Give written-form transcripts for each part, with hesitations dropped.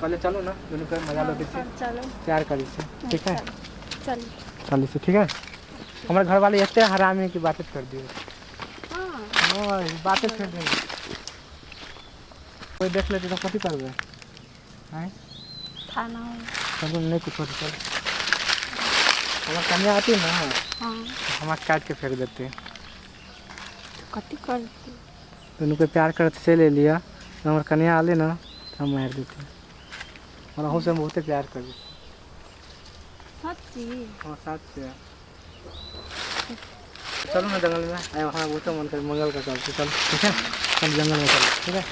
पहले चलो ना दोनों का मजा लो किसी चलो प्यार करी से ठीक है चल चलिए से ठीक है हमारे घर वाले इतने हरामी की बातें कर दिए हां बातें कर देंगे कोई देख लेते तो कथी करबे हैं खाना चलो नहीं कुछ होता चल हमारे कन्या आती ना हां हमारे काट के फेंक देते कथी कर दोनों को प्यार करते से ले लिया तो हमारे कन्या आले ना तो हम मार देते और हम से बहुत प्यार कर सच्ची हाँ साथ से चलो ना जंगल में आए वहाँ बहुत मन कर मंगल का चलते चल ठीक है हम जंगल में चलो ठीक है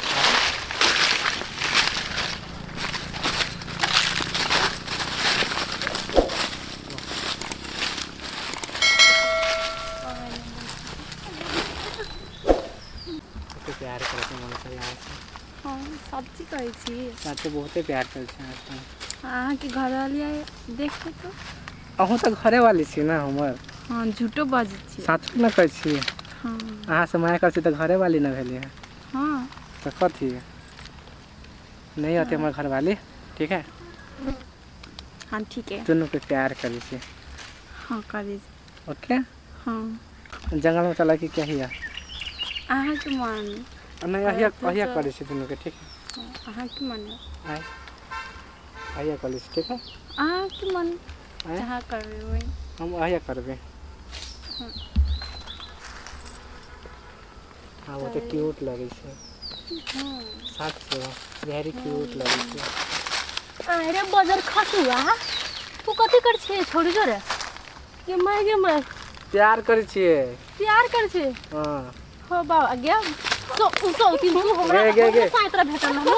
प्यार करते मन कर यहाँ से हाँ सच्ची कहै छी साथ बहुत प्यार करते हैं अहाँ के घर वाली देखे तो अहूँ तो घरे वाली छी ना हमार हाँ झूठो बाजै छी साथ ना कहै छी हाँ अहाँ से माया करती तो घरे वाली ना भेली है हाँ तो कथी नहीं आती हमारे घर वाली ठीक है हाँ ठीक है दोनों को प्यार करी से हाँ करी ओके हाँ जंगल में चला कि क्या हिया अहाँ के मन नहीं अहिया अहिया करी से दोनों के ठीक है अहाँ के मन आए अहिया करी से ठीक है अहाँ के मन आए जहाँ करबे वही हम अहिया करबे हाँ वो तो क्यूट लगे से हाँ साथ से वेरी क्यूट लगे से अरे बजर खसुआ तू कथी कर छे छोड़ी जो रे ये मैं प्यार करी छिए प्यार कर छे हां हो बाबा गया सो तीन तू हमरा साइतरा भेटल हो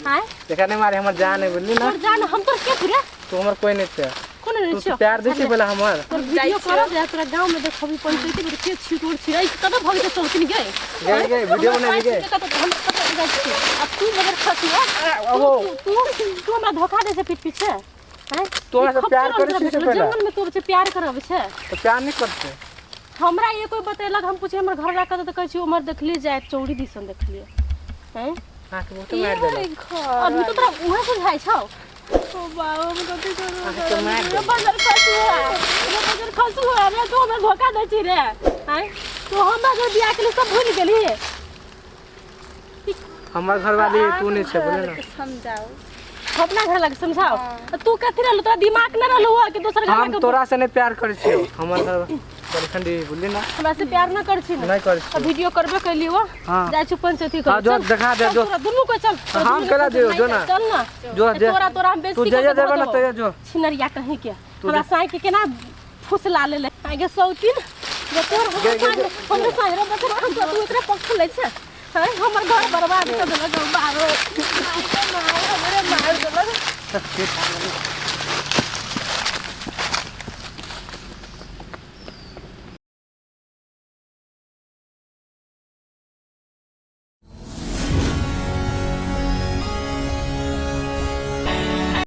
हां देखा नहीं मारे हमर जान है बोलली ना और जान हम तो के पूरा तू हमर कोई नहीं छे कोन नहीं तू छे प्यार दे छी बोला हमर तोर वीडियो करब जा तोरा गांव में देखबी पंचायती में के छिटोड़ छिरै कब भग के चलकिन गए गए वीडियो बना लीजिए अब तू मगर खसुआ ओहो तू हमरा धोखा दे से पीठ पीछे हैं तू हमसे प्यार करे छी से पहले जंगल में तू से प्यार करब छे तो प्यार नहीं करते हमरा ये कोई बतेलक हम पूछे हमर घर लाका तो कहै छी उमर देखली जाए चौड़ी दिसन देखलिए हैं हां के बहुत मार देला अभी तो तोरा उहे बुझाइ छौ ओ बाबा हम कथि करू तो मार दे बजर खसुआ रे तू हमरा धोखा दे छी रे हैं तू हमरा जो बियाह के लिए सब भूल गेली हमर घर वाली तू नहीं छे बोले ना समझाओ अपना घर लग समझाओ तू कथि रहल तोरा दिमाग न रहल कि दोसर घर हम तोरा से नहीं प्यार करे छी हमर घर गर्लफ्रेंड बोलली ना हमरा से प्यार न कर छी नहीं करे छी वीडियो करबे कैली वो हां जाय छु पंचायती कर हां जो दिखा दे जो दुनु को चल हम करा दे जो ना चल ना जो तोरा हम बेइज्जती तू जे देबे ना तो जो छिनरिया कहीं के हमरा साई के केना फुसला ले आगे सौतीन जो तोर हमरे साई रे बकर हम तू इतना पक्ष ले छे हैं हमर घर बर्बाद कर देलक बारो हमरे मार देलक